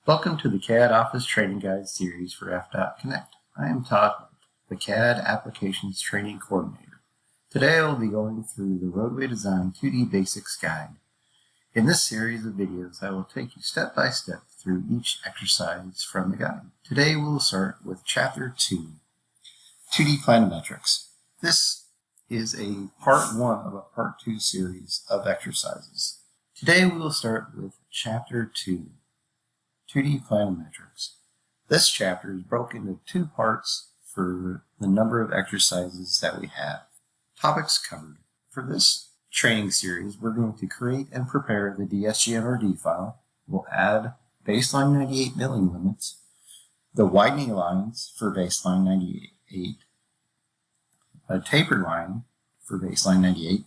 Welcome to the CAD Office Training Guide series for FDOTConnect. I am Todd, the CAD Applications Training Coordinator. Today I will be going through the Roadway Design 2D Basics Guide. In this series of videos, I will take you step by step through each exercise from the guide. Today we will start with Chapter 2, 2D Planimetrics. This is a Part 1 of a Part 2 series of exercises. Today we will start with Chapter 2, 2D Planimetrics. This chapter is broken into two parts for the number of exercises that we have. Topics covered. For this training series, we're going to create and prepare the ALGNRD file. We'll add baseline 98 milling limits, the widening lines for baseline 98, a tapered line for baseline 98,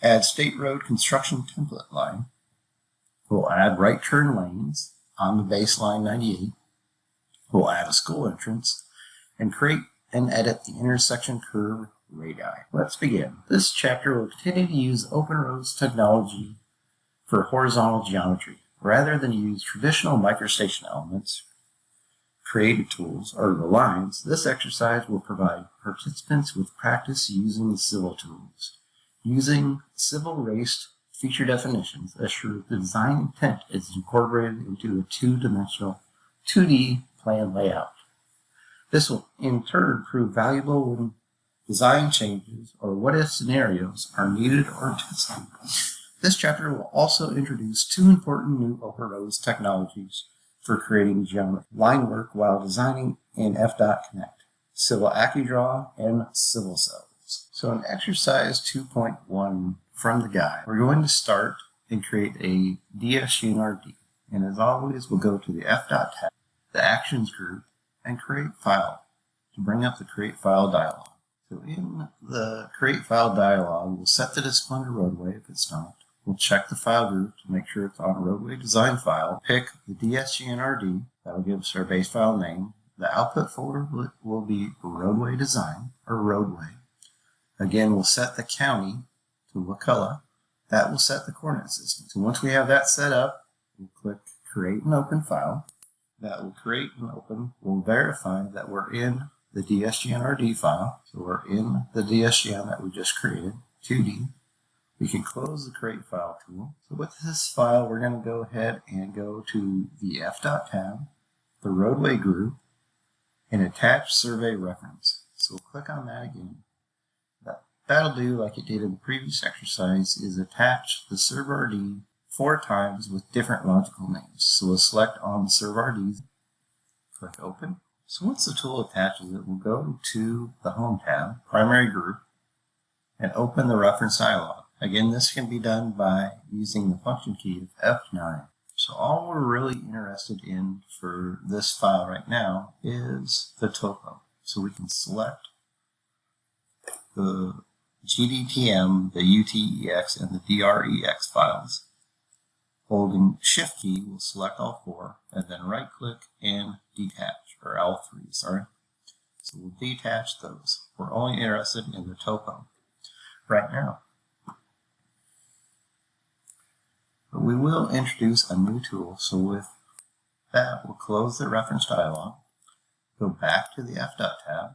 add state road construction template line. We'll add right turn lanes on the baseline 98. We'll add a school entrance and create and edit the intersection curve radii. Let's begin. This chapter will continue to use open roads technology for horizontal geometry. Rather than use traditional microstation elements, created tools, or the lines, this exercise will provide participants with practice using the civil tools. Using civil race feature definitions assure the design intent is incorporated into a two-dimensional 2D plan layout. This will in turn prove valuable when design changes or what-if scenarios are needed or tested. This chapter will also introduce two important new open roads technologies for creating geometry line work while designing in FDOTConnect, Civil AccuDraw and Civil Cells. So in exercise 2.1 from the guide, we're going to start and create a ALGNRD. And as always, we'll go to the FDOT tab, the Actions group, and Create File to bring up the Create File dialog. So in the Create File dialog, we'll set the display to Roadway if it's not. We'll check the file group to make sure it's on a Roadway design file. Pick the ALGNRD, that'll give us our base file name. The output folder will be Roadway Design or Roadway. Again, we'll set the county to Wakulla. That will set the coordinate system. So once we have that set up, we'll click Create and Open File. That will create and open. We'll verify that we're in the ALGNRD file. So we're in the ALGN that we just created, 2D. We can close the Create File tool. So with this file, we're going to go ahead and go to the FDOT tab, the Roadway group, and attach survey reference. So we'll click on that again. That'll do like it did in the previous exercise, is attach the SurvRD 4 times with different logical names. So we'll select on the SurvRD, click Open. So once the tool attaches it, we'll go to the Home tab, Primary Group, and open the reference dialog. Again, this can be done by using the function key of F9. So all we're really interested in for this file right now is the topo. So we can select the GDTM, the UTEX, and the DREX files. Holding Shift key, we'll select all 4, and then right-click and detach, or L3, sorry. So we'll detach those. We're only interested in the topo right now. But we will introduce a new tool, so with that, we'll close the reference dialog, go back to the FDOT tab,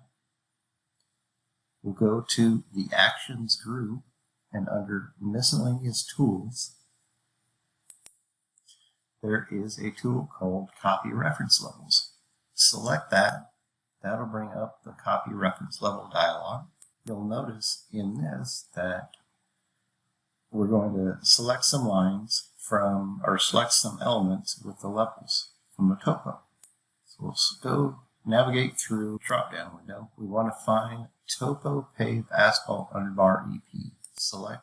we'll go to the Actions group, and under Miscellaneous Tools, there is a tool called Copy Reference Levels. Select that. That'll bring up the Copy Reference Level dialog. You'll notice in this that we're going to select some lines from, or select some elements with the levels from the topo. So we'll go navigate through drop-down window. We want to find Topo Pave Asphalt Underbar EP. Select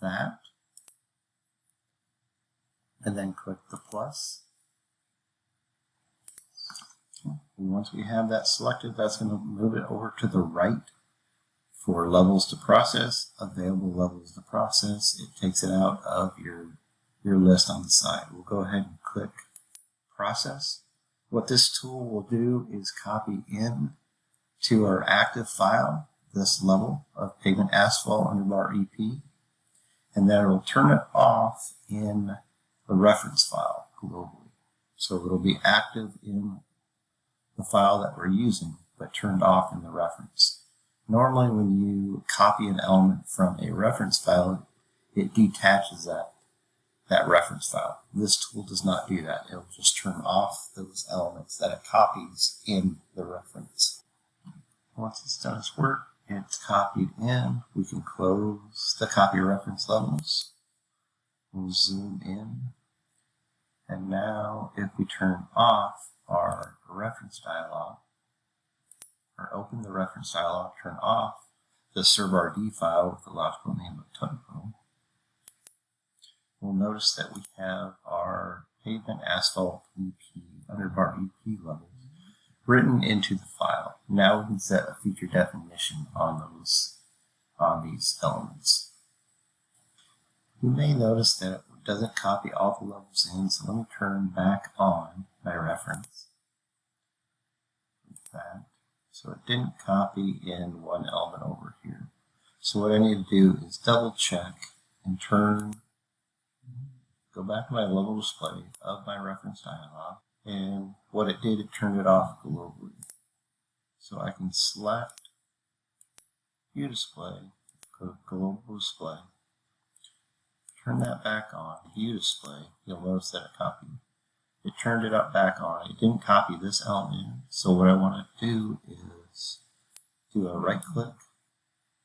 that, and then click the plus. Okay. And once we have that selected, that's going to move it over to the right for levels to process, available levels to process. It takes it out of your list on the side. We'll go ahead and click Process. What this tool will do is copy in to our active file this level of pavement asphalt underbar EP, and then it will turn it off in the reference file globally. So it'll be active in the file that we're using, but turned off in the reference. Normally when you copy an element from a reference file, it detaches that reference file. This tool does not do that. It'll just turn off those elements that it copies in the reference. Once it's done its work, it's copied in. We can close the copy reference levels. We'll zoom in. And now if we turn off our reference dialog, or open the reference dialog, turn off the servrd file with the logical name of topo, we'll notice that we have our pavement asphalt EP, underbar EP levels written into the file. Now we can set a feature definition on these elements. You may notice that it doesn't copy all the levels in, so let me turn back on my reference. Like that. So it didn't copy in one element over here. So what I need to do is double check and go back to my level display of my reference dialog, and what it did, it turned it off globally. So I can select View Display, go to Global Display, turn that back on, View Display. You'll notice that it copied. It turned it up back on. It didn't copy this element. So what I want to do is do a right click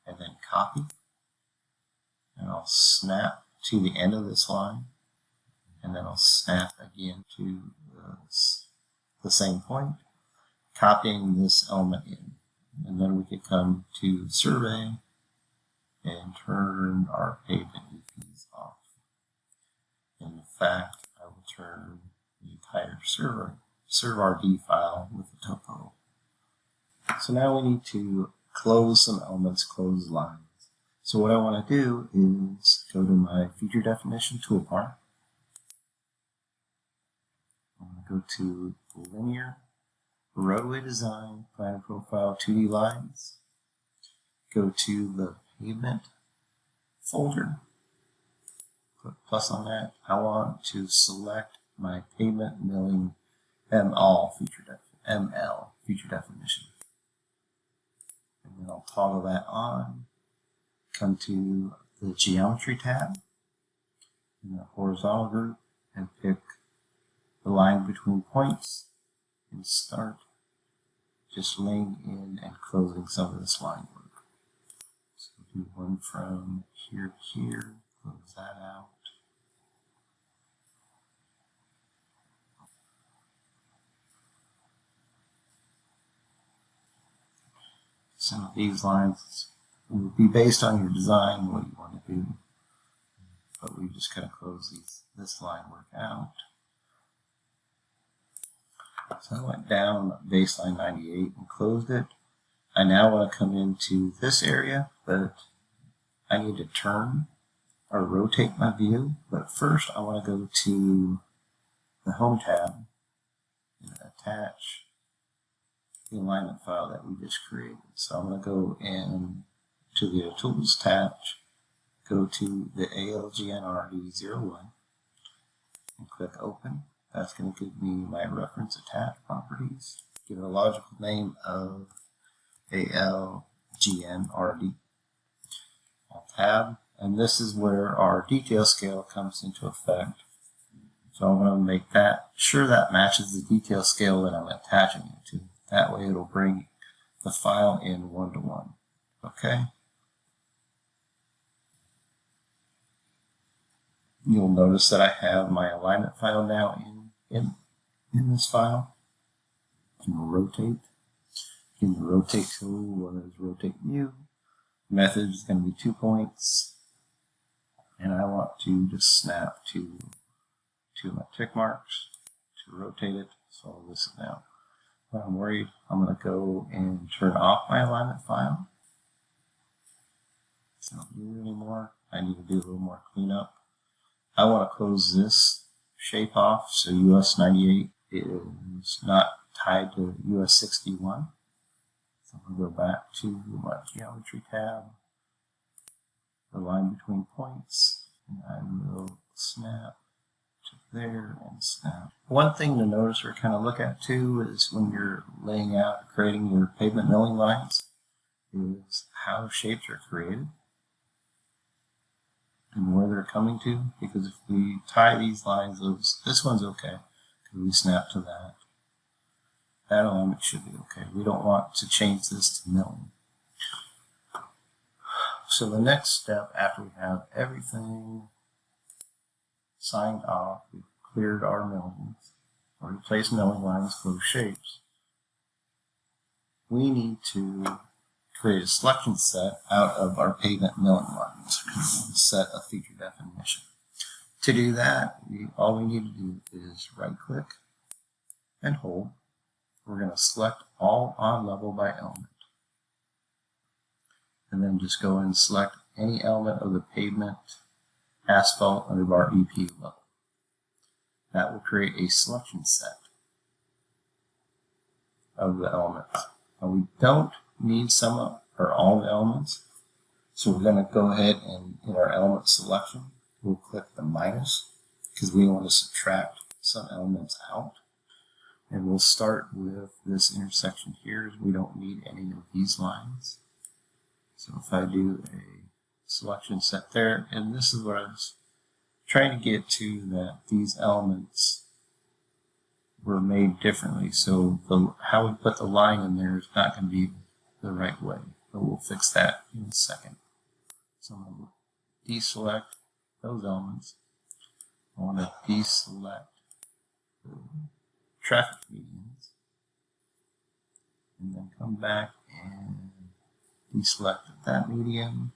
and then copy. And I'll snap to the end of this line. And then I'll snap again to the same point, copying this element in. And then we can come to Survey and turn our pavement EPs off. In fact, I will turn the entire servrd file with the topo. So now we need to close some elements, close lines. So what I want to do is go to my feature definition toolbar. I'm going to go to Linear, Roadway Design, Plan Profile, 2D Lines. Go to the Pavement folder. Click plus on that. I want to select my Pavement Milling ML feature definition. And then I'll toggle that on. Come to the Geometry tab in the horizontal group and pick the line between points and start just laying in and closing some of this line work. So do one from here to here, close that out. Some of these lines will be based on your design, what you want to do. But we just kind of close this line work out. So I went down baseline 98 and closed it. I now want to come into this area, but I need to turn or rotate my view. But first I want to go to the Home tab and attach the alignment file that we just created. So I'm going to go in to the Tools tab, go to the ALGNRD 01 and click Open. That's going to give me my reference attach properties. Give it a logical name of ALGNRD. I'll tab, and this is where our detail scale comes into effect. So I'm going to make sure that matches the detail scale that I'm attaching it to. That way it'll bring the file in one-to-one. Okay? You'll notice that I have my alignment file now in this file. You can rotate. In the rotate tool, whether it's rotate view, method is going to be 2 points, and I want to just snap to my tick marks to rotate it. So I'll listen now. When I'm worried, I'm going to go and turn off my alignment file. It's not new anymore. I need to do a little more cleanup. I want to close this shape off so US 98 is not tied to US 61. So I'm going to go back to my Geometry tab, the line between points, and I will snap to there and snap. One thing to notice or kind of look at too is when you're laying out, creating your pavement milling lines, is how shapes are created and where they're coming to. Because if we tie these lines, this one's okay because we snap to that. That element should be okay. We don't want to change this to milling. So the next step, after we have everything signed off, we've cleared our millings, or replaced milling lines for those shapes, we need to create a selection set out of our pavement milling lines, set a feature definition. To do that, all we need to do is right-click and hold. We're going to select all on level by element. And then just go and select any element of the pavement, asphalt, underbar, EP level. That will create a selection set of the elements. Now we don't need some or all the elements, so we're going to go ahead and in our element selection, we'll click the minus because we want to subtract some elements out. And we'll start with this intersection here. We don't need any of these lines. So if I do a selection set there, and this is what I was trying to get to, that these elements were made differently. So how we put the line in there is not going to be the right way, but we'll fix that in a second. So I'm going to deselect those elements. I want to deselect the traffic medians, and then come back and deselect that median.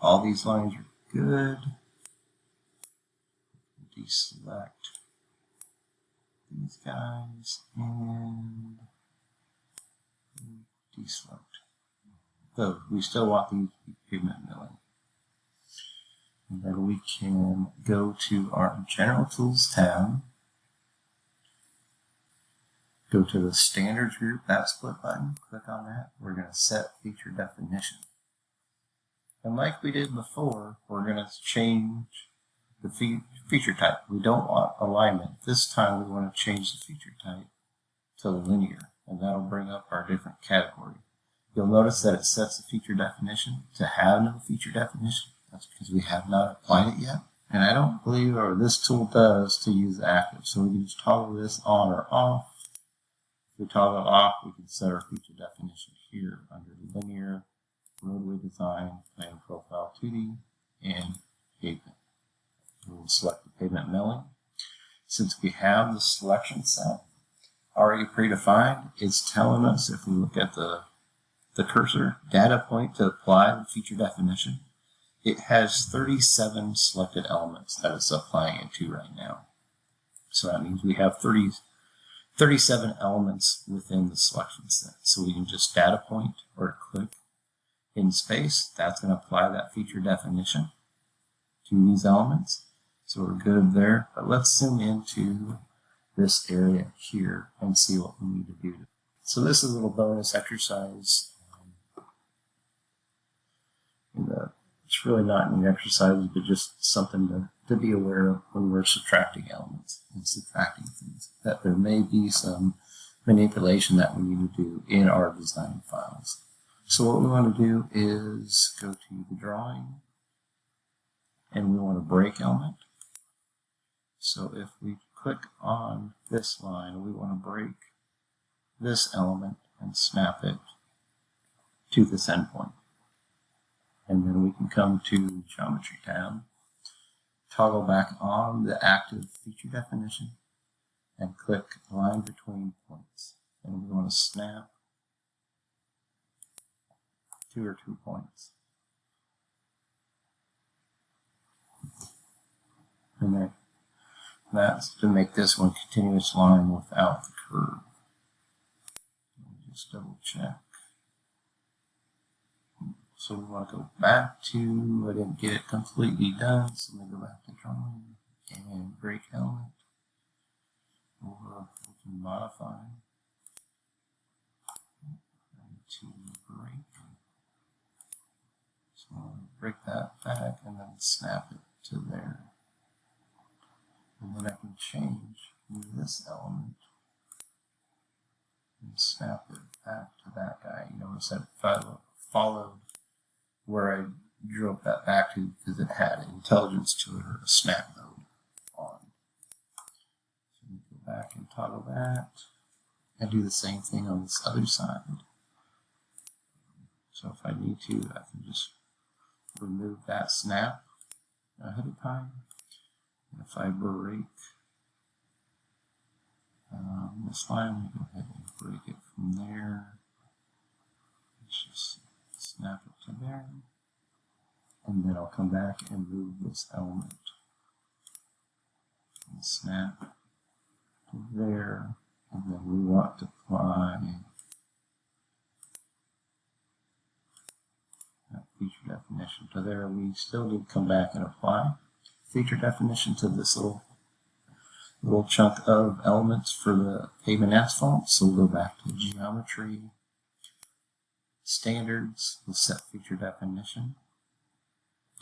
All these lines are good. Deselect these guys and deselect those. We still want these to be pavement milling. And then we can go to our General Tools tab, go to the Standards group, that split button, click on that. We're going to set feature definition. And like we did before, we're going to change the feature type. We don't want alignment. This time we want to change the feature type to linear, and that'll bring up our different category. You'll notice that it sets the feature definition to have no feature definition. That's because we have not applied it yet. And I don't believe, or this tool does, to use active. So we can just toggle this on or off. If we toggle it off, we can set our feature definition here under linear, roadway design, plan profile 2D, and pavement. We'll select the pavement milling. Since we have the selection set already predefined, it's telling us, if we look at the cursor data point to apply the feature definition, it has 37 selected elements that it's applying it to right now. So that means we have 37 elements within the selection set. So we can just data point or click in space. That's going to apply that feature definition to these elements. So we're good there. But let's zoom into this area here and see what we need to do. So this is a little bonus exercise. It's really not any exercises, but just something to be aware of when we're subtracting elements and subtracting things, that there may be some manipulation that we need to do in our design files. So what we want to do is go to the drawing, and we want to break element. So if we click on this line, we want to break this element and snap it to this endpoint. And then we can come to Geometry tab, toggle back on the active feature definition, and click Line Between Points. And we want to snap 2 or 2 points. And then that's to make this one continuous line without the curve. Just double check. So we want to go back to, I didn't get it completely done, so let me go back to drawing and break element, or we can modify to break. So I'll break that back and then snap it to there. And then I can move this element and snap it back to that guy. You notice that it followed where I drove that back to because it had intelligence to it, or a snap mode on. So we go back and toggle that and do the same thing on this other side. So if I need to, I can just remove that snap ahead of time. And if I break this line, we go ahead and break it from there. Let's just snap it to there. And then I'll come back and move this element and snap to there. And then we want to apply that feature definition to there. We still need to come back and apply feature definition to this little chunk of elements for the pavement asphalt. So we'll go back to geometry, standards, we'll set feature definition.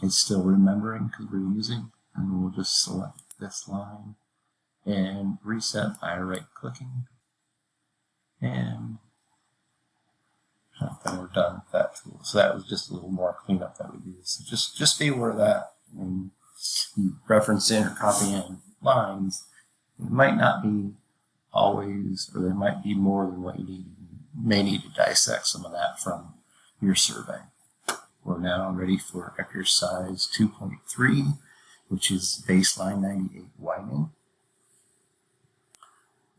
It's still remembering because we're using, and we'll just select this line and reset by right-clicking. And then we're done with that tool. So that was just a little more cleanup that we did. So just be aware of that when you reference in or copy in lines. It might not be always, or there might be more than what you need. You may need to dissect some of that from your survey. We're now ready for exercise 2.3, which is baseline 98 widening.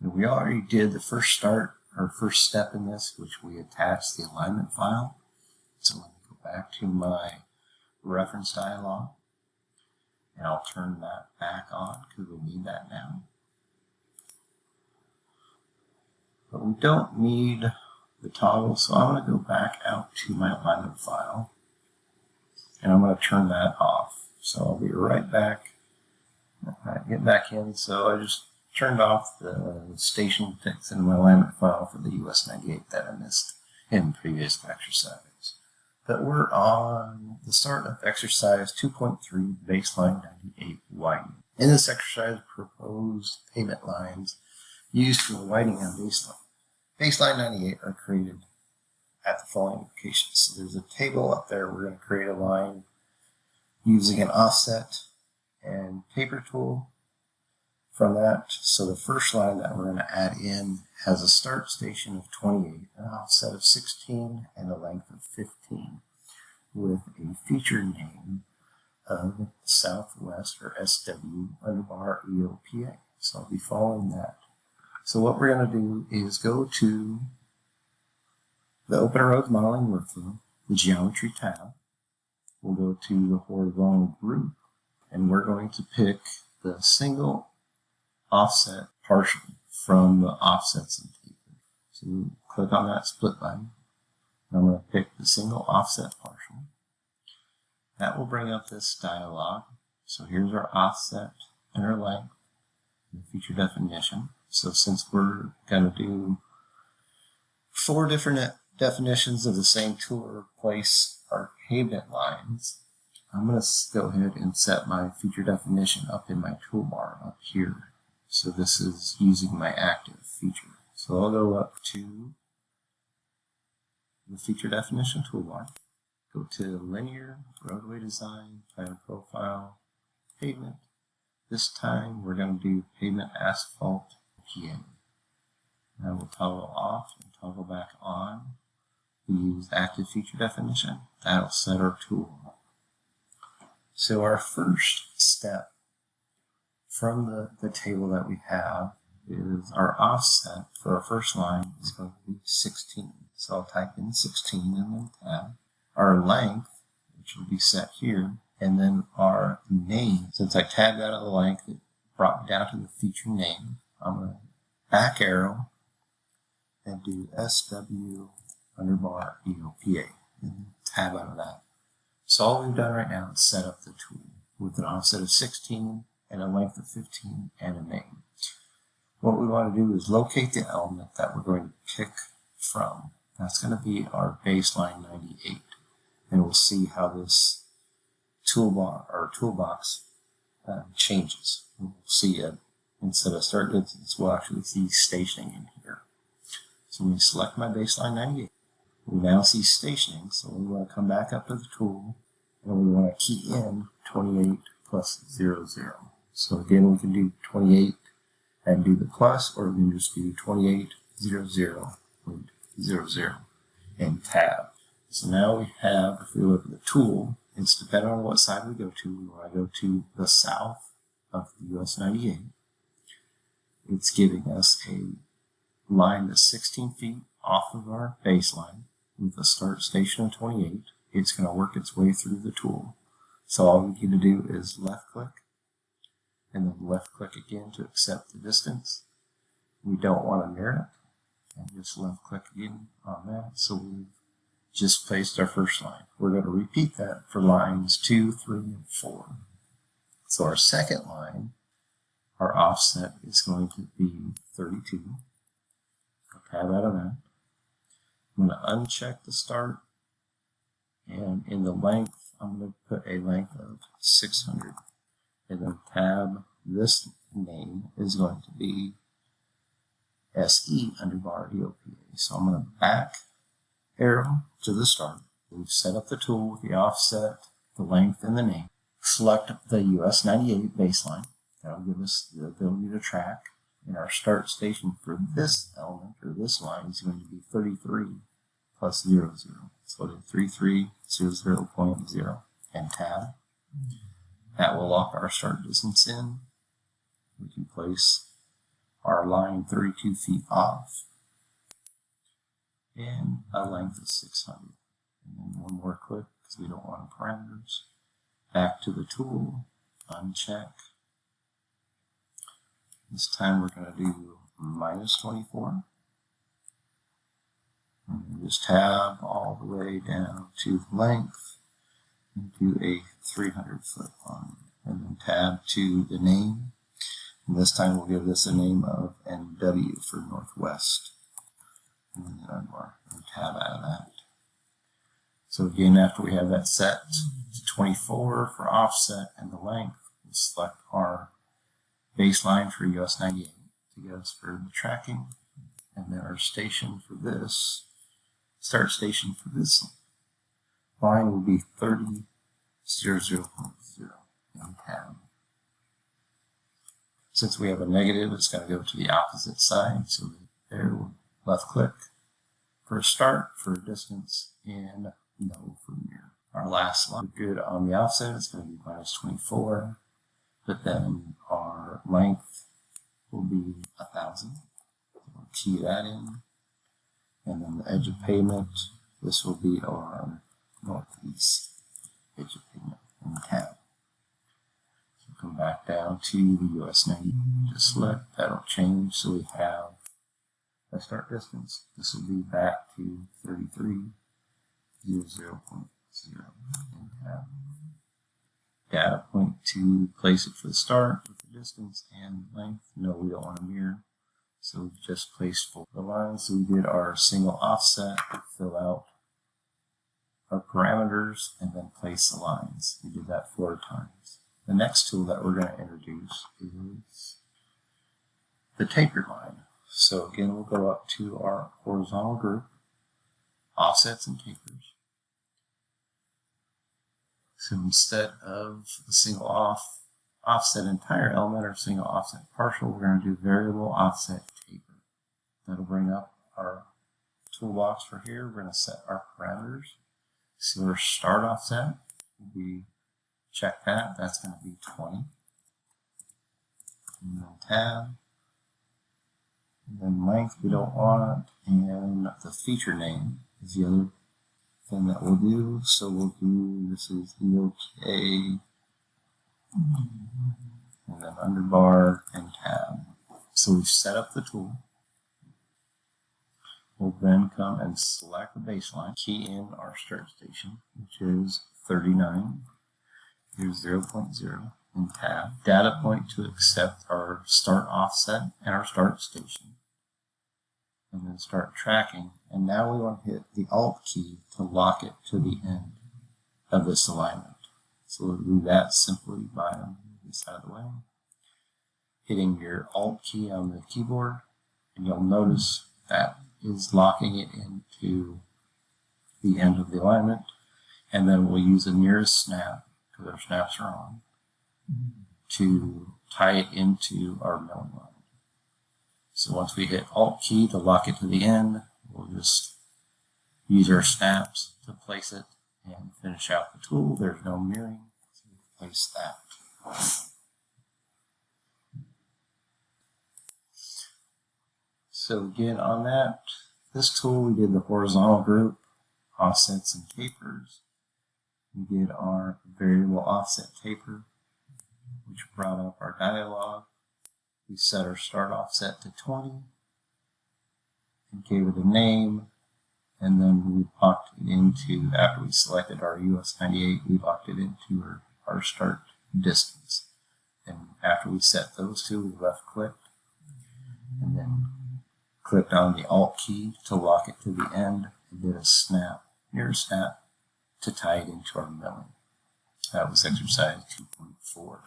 And we already did the first step in this, which we attached the alignment file. So let me go back to my reference dialog, and I'll turn that back on because we need that now. But we don't need the toggle, so I'm going to go back out to my alignment file, and I'm going to turn that off. So I'll be right back. Get back in. So I just turned off the station ticks in my alignment file for the US 98 that I missed in previous exercise. But we're on the start of exercise 2.3, baseline 98 widening. In this exercise, proposed pavement lines used for the widening on baseline. Baseline 98 are created at the following locations. So there's a table up there. We're going to create a line using an offset and paper tool from that. So the first line that we're going to add in has a start station of 28, an offset of 16, and a length of 15, with a feature name of Southwest, or SW_EOPA. So I'll be following that. So what we're going to do is go to the Open Roads Modeling Workflow, the Geometry tab. We'll go to the horizontal group, and we're going to pick the single offset partial from the offsets in paper. So click on that split button. I'm going to pick the single offset partial. That will bring up this dialog. So here's our offset and our length, and the feature definition. So since we're going to do 4 different definitions of the same tool to replace our pavement lines, I'm going to go ahead and set my feature definition up in my toolbar up here. So this is using my active feature. So I'll go up to the feature definition toolbar, go to linear, roadway design, plan profile, pavement. This time we're going to do pavement asphalt PA. Now we'll toggle off and toggle back on. We use active feature definition. That'll set our tool. So our first step from the table that we have is our offset for our first line is going to be 16. So I'll type in 16 and then tab. Our length, which will be set here, and then our name. Since I tabbed out of the length, it brought me down to the feature name. I'm going to back arrow and do SW_EOPA and tab out of that. So all we've done right now is set up the tool with an offset of 16 and a length of 15 and a name. What we want to do is locate the element that we're going to pick from. That's going to be our baseline 98. And we'll see how this toolbox changes. We'll see it instead of start distance, we'll actually see stationing in here. So when we select my baseline 98, we now see stationing. So we want to come back up to the tool and we want to key in 28 plus 00. So again, we can do 28 and do the plus, or we can just do 28.00.00 and tab. So now we have, if we look at the tool, it's depending on what side we go to. We want to go to the south of the US 98. It's giving us a line that's 16 feet off of our baseline with a start station of 28. It's going to work its way through the tool. So all we need to do is left click and then left click again to accept the distance. We don't want to mirror it, and just left click again on that. So we've just placed our first line. We're going to repeat that for lines 2, 3, and 4. So our second line, our offset is going to be 32. I'll tab out of that. I'm going to uncheck the start, and in the length, I'm going to put a length of 600. And then tab, this name is going to be SE underbar EOPA. So I'm going to back arrow to the start. We've set up the tool with the offset, the length, and the name. Select the US 98 baseline. That'll give us the ability to track. And our start station for this element, or this line, is going to be 33 plus 00. So we'll do 3300.0 and tab. That will lock our start distance in. We can place our line 32 feet off and a length of 600. And then one more click because we don't want parameters. Back to the tool, uncheck. This time we're going to do minus 24. And then just tab all the way down to the length and do a 300-foot line. And then tab to the name. And this time we'll give this a name of NW for Northwest. And then unbar and tab out of that. So again, after we have that set to 24 for offset and the length, we'll select our baseline for US 98 to get us for the tracking. And then our station for this, start station for this line will be 30.00 and tab. Since we have a negative, it's going to go to the opposite side. So there, we'll left click for a start, for a distance, and no for mirror. Our last line, good on the offset, it's going to be minus 24, but then our length will be 1,000. We'll key that in, and then the edge of pavement, this will be our northeast edge of pavement and tab. So come back down to the US 90, just select, that'll change, so we have a start distance. This will be back to 33.00.0 and tab. Data point to place it for the start with the distance and length. No, we don't want to mirror. So we've just placed for the lines. So we did our single offset, fill out our parameters, and then place the lines. We did that 4 times. The next tool that we're going to introduce is the tapered line. So again, we'll go up to our horizontal group, offsets and tapers. So instead of the single offset entire element or single offset partial, we're going to do variable offset taper. That'll bring up our toolbox for here. We're going to set our parameters. So our start offset, we check that. That's going to be 20. And then tab. And then length we don't want, and the feature name is the other thing that we'll do. So we'll do, this is EOPA, and then underbar and tab. So we've set up the tool. We'll then come and select the baseline, key in our start station, which is 39. Here's 0.0 and tab. Data point to accept our start offset and our start station. And then start tracking. And now we want to hit the Alt key to lock it to the end of this alignment. So we'll do that simply by this out of the way. Hitting your Alt key on the keyboard, and you'll notice that is locking it into the end of the alignment. And then we'll use a nearest snap, because our snaps are on, to tie it into our milling line. So once we hit Alt key to lock it to the end, we'll just use our snaps to place it and finish out the tool. There's no mirroring, so we place that. So again, on that, this tool we did the horizontal group, offsets and tapers. We did our variable offset taper, which brought up our dialog. We set our start offset to 20 and gave it a name, and then we locked it into, after we selected our US 98, we locked it into our start distance. And after we set those two, we left clicked and then clicked on the Alt key to lock it to the end and did a snap, near snap, to tie it into our milling. That was exercise 2.4.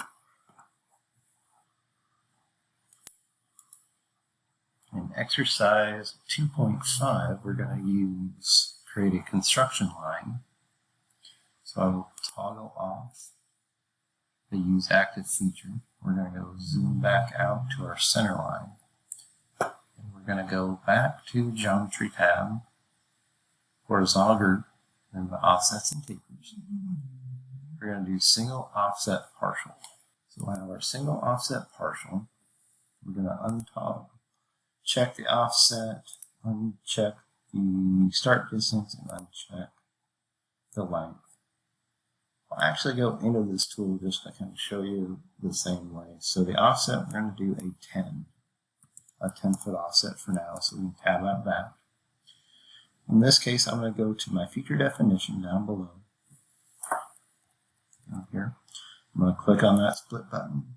In exercise 2.5, we're going to create a construction line. So I will toggle off the use active feature. We're going to go zoom back out to our center line. And we're going to go back to Geometry tab, Horizontal Group, and the Offsets and Tapers. We're going to do Single Offset Partial. So we'll have our Single Offset Partial. We're going to untoggle. Check the offset, uncheck the start distance, and uncheck the length. I'll actually go into this tool just to kind of show you the same way. So the offset, we're going to do a 10-foot offset for now, so we can tab out that. In this case, I'm going to go to my feature definition down below. Down here. I'm going to click on that split button.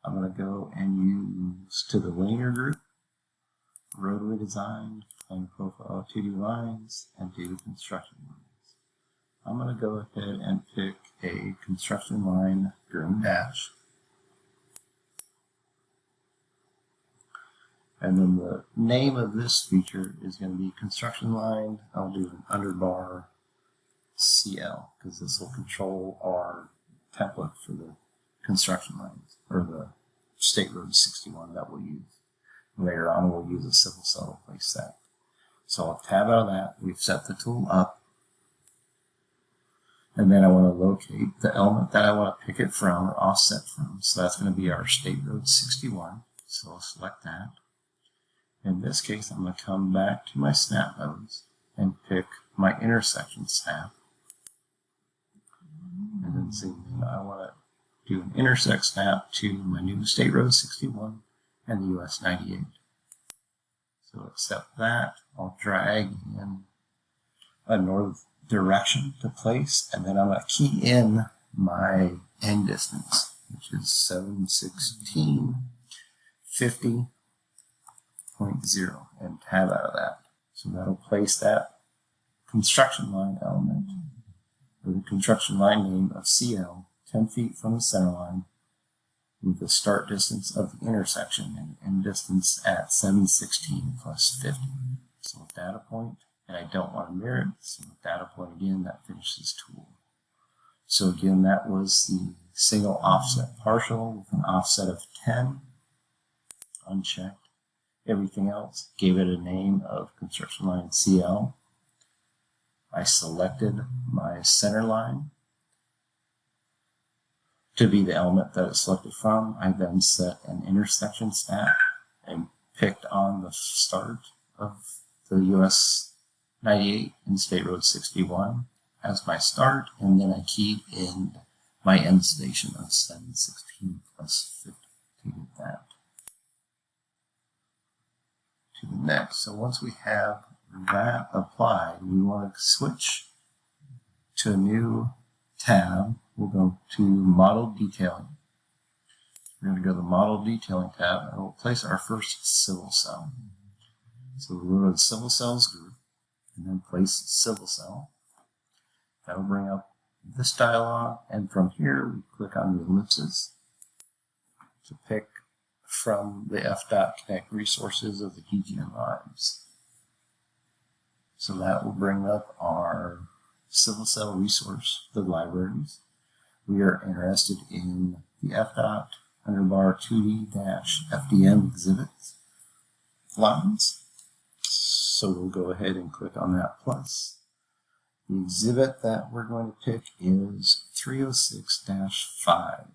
I'm going to go and use to the linear group, roadway design, plane profile 2D lines, and do construction lines. I'm going to go ahead and pick a construction line green dash. And then the name of this feature is going to be construction line. I'll do an underbar CL, because this will control our template for the construction lines, or the State Road 61 that we'll use. Later on, we'll use a civil cell to place that. So I'll tab out of that. We've set the tool up. And then I want to locate the element that I want to pick it from or offset from. So that's going to be our State Road 61. So I'll select that. In this case, I'm going to come back to my snap nodes and pick my intersection snap. And then zoom in. I want to do an intersect snap to my new State Road 61 and the US 98. So accept that. I'll drag in a north direction to place, and then I'm going to key in my end distance, which is 716.50.0, and tab out of that. So that'll place that construction line element with a construction line name of CL 10 feet from the center line, with the start distance of the intersection and end distance at 716 plus 50. So with data point, and I don't want to mirror it, so with data point again, that finishes tool. So again, that was the single offset partial with an offset of 10, unchecked. Everything else, gave it a name of construction line CL. I selected my center line to be the element that it's selected from. I then set an intersection snap and picked on the start of the US 98 and State Road 61 as my start, and then I keyed in my end station of 716 plus 50 to get that to the next. So once we have that applied, we want to switch to a new tab. We'll go to Model Detailing. We're going to go to the Model Detailing tab, and we'll place our first civil cell. So we'll go to the Civil Cells group, and then place Civil Cell. That'll bring up this dialog, and from here we click on the ellipses, to pick from the FDOTConnect resources of the DGN lives. So that will bring up our civil cell resource, the libraries. We are interested in the FDOT underbar 2D-FDM exhibits lines. So we'll go ahead and click on that plus. The exhibit that we're going to pick is 306-5.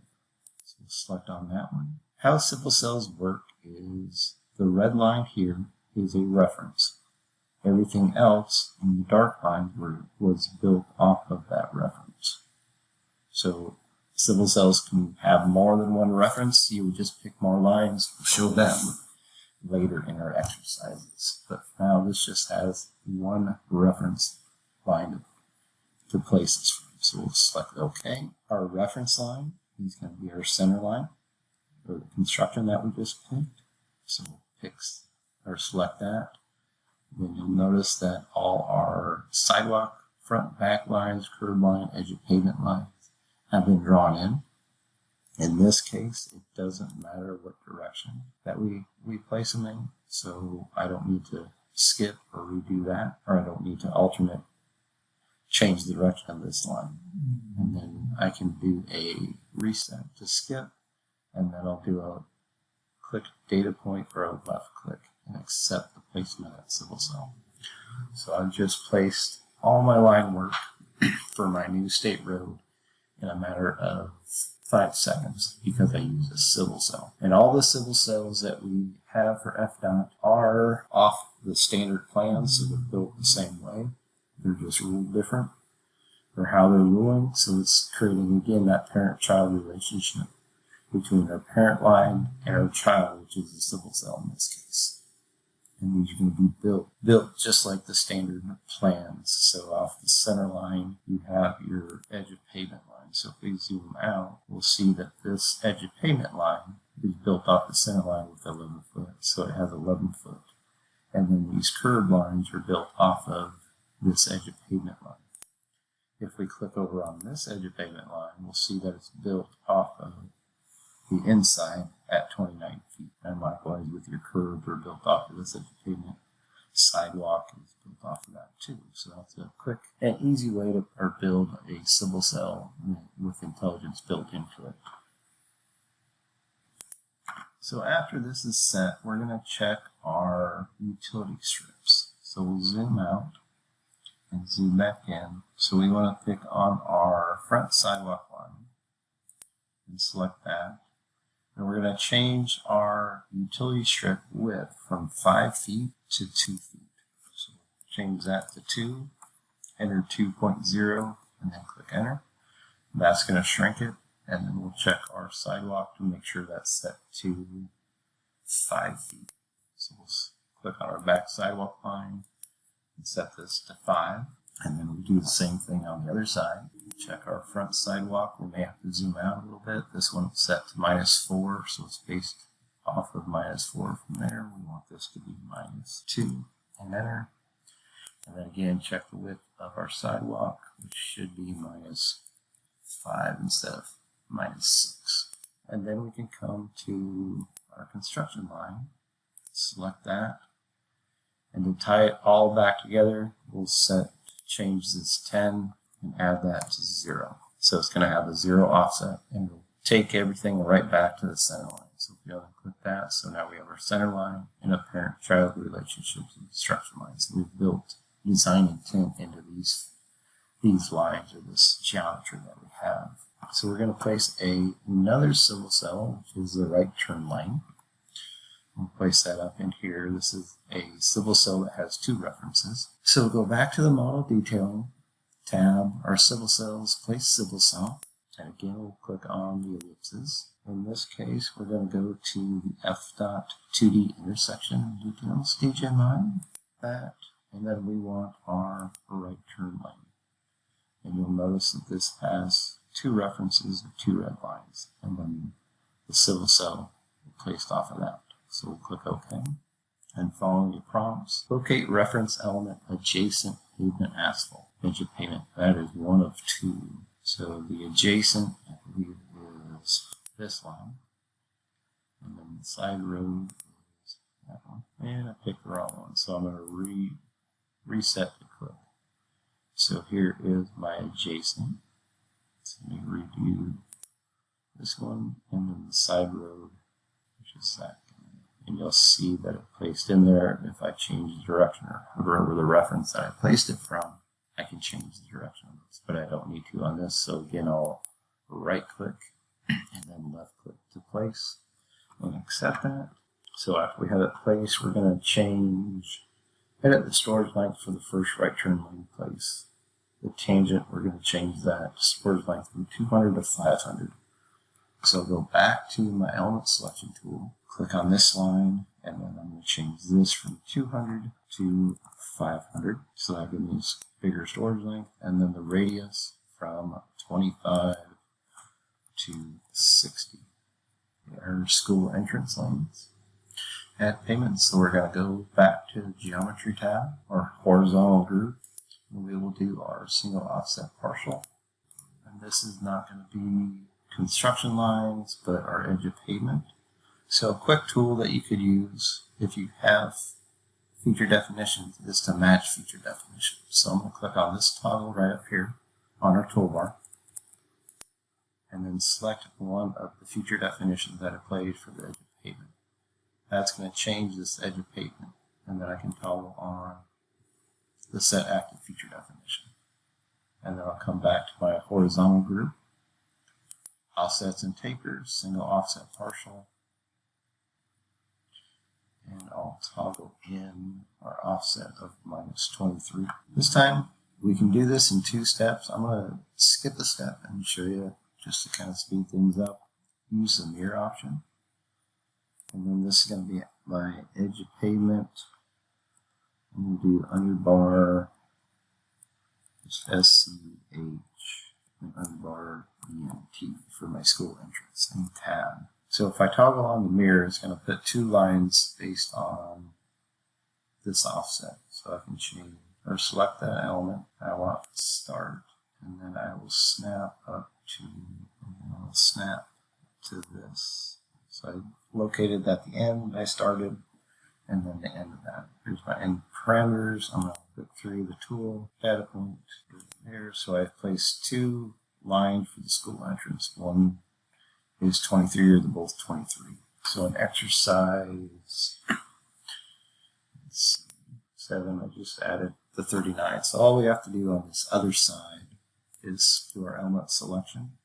So we'll select on that one. How civil cells work is the red line here is a reference. Everything else in the dark line was built off of that reference. So civil cells can have more than one reference. You would just pick more lines. We'll show them later in our exercises. But for now, this just has one reference line to place this from. So we'll select OK. Our reference line is going to be our center line, or the construction that we just picked. So we'll pick or select that. Then you'll notice that all our sidewalk, front, back lines, curb line, edge of pavement lines have been drawn in. In this case, it doesn't matter what direction that we place them in, so I don't need to skip or redo that, or I don't need to alternate, change the direction of this line. And then I can do a reset to skip, and then I'll do a click data point or a left click and accept the placement of that civil cell. So I've just placed all my line work for my new state road in a matter of 5 seconds because I use a civil cell. And all the civil cells that we have for FDOT are off the standard plan, so they're built the same way. They're just ruled different for how they're ruling. So it's creating, again, that parent-child relationship between our parent line and our child, which is the civil cell in this case. And these are going to be built just like the standard plans. So off the center line, you have your edge of pavement line. So if we zoom out, we'll see that this edge of pavement line is built off the center line with 11 foot. So it has 11 foot. And then these curb lines are built off of this edge of pavement line. If we click over on this edge of pavement line, we'll see that it's built off of the inside at 29 feet. And likewise with your curb, are built off of this edge of pavement. Sidewalk is built off of that too. So that's a quick and easy way to build a civil cell with intelligence built into it. So after this is set, we're going to check our utility strips. So we'll zoom out and zoom back in. So we want to pick on our front sidewalk line and select that. And we're going to change our utility strip width from 5 feet to 2 feet. So change that to 2, enter 2.0, and then click enter. That's going to shrink it, and then we'll check our sidewalk to make sure that's set to 5 feet. So we'll click on our back sidewalk line and set this to 5. And then we'll do the same thing on the other side. Check our front sidewalk. We may have to zoom out a little bit. This one's set to -4, so it's based off of -4 from there. We want this to be -2 and enter. And then again, check the width of our sidewalk, which should be -5 instead of -6. And then we can come to our construction line, select that, and to tie it all back together, we'll change this 10 and add that to 0. So it's going to have a 0 offset, and it'll take everything right back to the center line. So if you go and click that, so now we have our center line and a parent-child relationships and construction lines. So we've built design intent into these lines, or this geometry that we have. So we're going to place another civil cell, which is the right turn lane. We'll place that up in here. This is a civil cell that has 2 references. So we'll go back to the model detailing tab, our civil cells, place civil cell. And again, we'll click on the ellipses. In this case, we're going to go to the FDOT 2D intersection details, DGN line, that, and then we want our right turn lane. And you'll notice that this has 2 references and 2 red lines, and then the civil cell placed off of that. So we'll click OK. And following the prompts, locate reference element adjacent pavement asphalt. Edge of pavement, that is one of 2. So the adjacent, I believe, is this line. And then the side road is that one. And I picked the wrong one, so I'm going to reset the click. So here is my adjacent. So let me redo this one, and then the side road, which is that. And you'll see that it placed in there. If I change the direction or hover over the reference that I placed it from, I can change the direction of this, but I don't need to on this. So again, I'll right click and then left click to place and accept that. So after we have it placed, we're going to edit the storage length for the first right turn lane place. The tangent, we're going to change that storage length from 200 to 500. So go back to my element selection tool, click on this line, and then I'm going to change this from 200 to 500. So that gives me a bigger storage length, and then the radius from 25 to 60. Our school entrance lanes. Add payments, so we're going to go back to the geometry tab, or horizontal group, and we will do our single offset partial. And this is not going to be construction lines, but our edge of pavement. So a quick tool that you could use if you have feature definitions is to match feature definitions. So I'm going to click on this toggle right up here on our toolbar, and then select one of the feature definitions that I played for the edge of pavement. That's going to change this edge of pavement, and then I can toggle on the set active feature definition. And then I'll come back to my horizontal group, offsets and tapers, single offset partial, and I'll toggle in our offset of -23. This time we can do this in 2 steps. I'm going to skip a step and show you just to kind of speed things up. Use the mirror option, and then this is going to be my edge of pavement. I'm going to do underbar SCH and underbar ENT for my school entrance and tab. So if I toggle on the mirror, it's going to put 2 lines based on this offset. So I can change or select that element I want to start, and then I will snap up to, and then I'll snap to this. So I located at the end I started, and then the end of that. Here's my end parameters. I'm going to click through the tool, data point there. So I've placed 2 lines for the school entrance. One is 23, or they're both 23. So in exercise 7, I just added the 39. So all we have to do on this other side is do our element selection,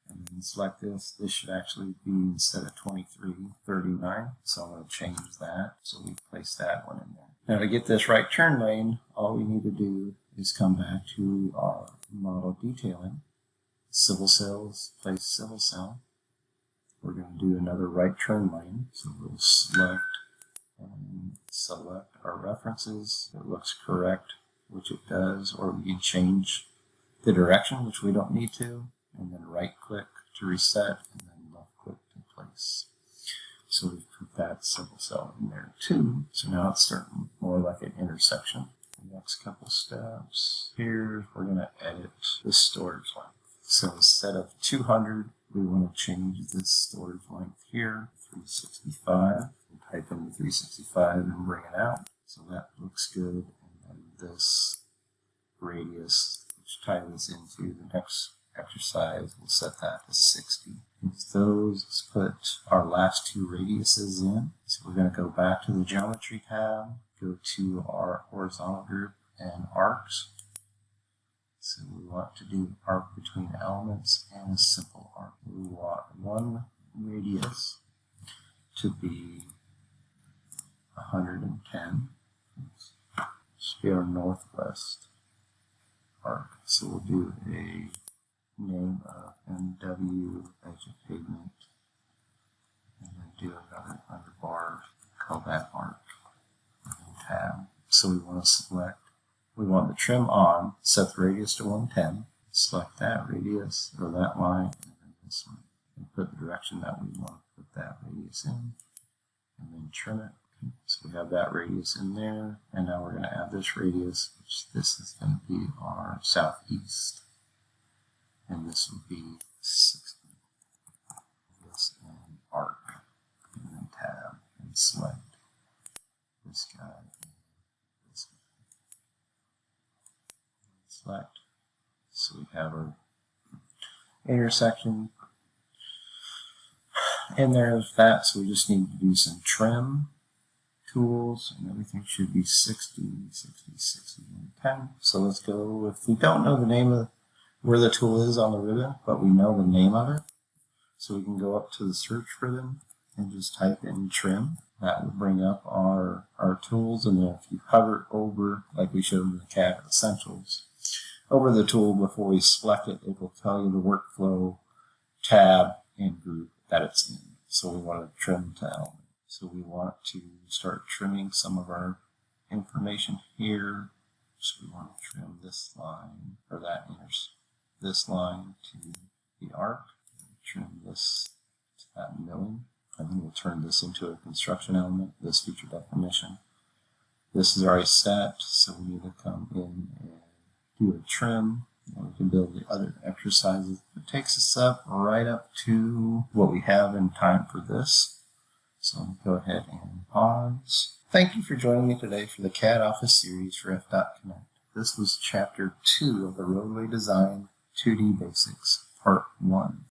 and then select this. This should actually be, instead of 23, 39. So I'm going to change that. So we place that one in there. Now to get this right turn lane, all we need to do is come back to our model detailing. Civil cells, place civil cell. We're going to do another right turn lane. So we'll select and select our references. It looks correct, which it does, or we can change the direction, which we don't need to, and then right click to reset, and then left click to place. So we've put that civil cell in there too. So now it's starting more like an intersection. The next couple steps here, we're going to edit the storage length. So instead of 200, we want to change this storage length here, 365. We'll type in the 365 and bring it out. So that looks good. And then this radius, which ties into the next exercise, we'll set that to 60. Use those, let's put our last 2 radiuses in. So we're going to go back to the geometry tab, go to our horizontal group and arcs. So we want to do arc between elements and a simple arc. We want one radius to be 110. Should be our northwest arc. So we'll do a name of NW edge of pavement, and then do another underbar, call that arc, and then tab. So we want to select, we want the trim on, set the radius to 110, select that radius, or that line, and then this one, and put the direction that we want to put that radius in, and then trim it. Okay. So we have that radius in there, and now we're going to add this radius, which this is going to be our southeast, and this will be 60. This and arc. select this guy, this guy. Select. So we have our intersection. And there's that, so we just need to do some trim tools, and everything should be 60, 60, 60, and 10. So let's go, if we don't know the name of where the tool is on the ribbon, but we know the name of it, so we can go up to the search ribbon and just type in trim. That will bring up our tools, and then if you hover over, like we showed in the CAD Essentials, over the tool before we select it, it will tell you the workflow tab and group that it's in. So we want to trim to element. So we want to start trimming some of our information here. So we want to trim this line, or this line to the arc. Trim this to that milling. And then we'll turn this into a construction element, this feature definition. This is already set, so we need to come in and do a trim. And we can build the other exercises. It takes us up right up to what we have in time for this. So I'm going to go ahead and pause. Thank you for joining me today for the CAD Office series for FDOTConnect. This was Chapter 2 of the Roadway Design 2D Basics, Part 1.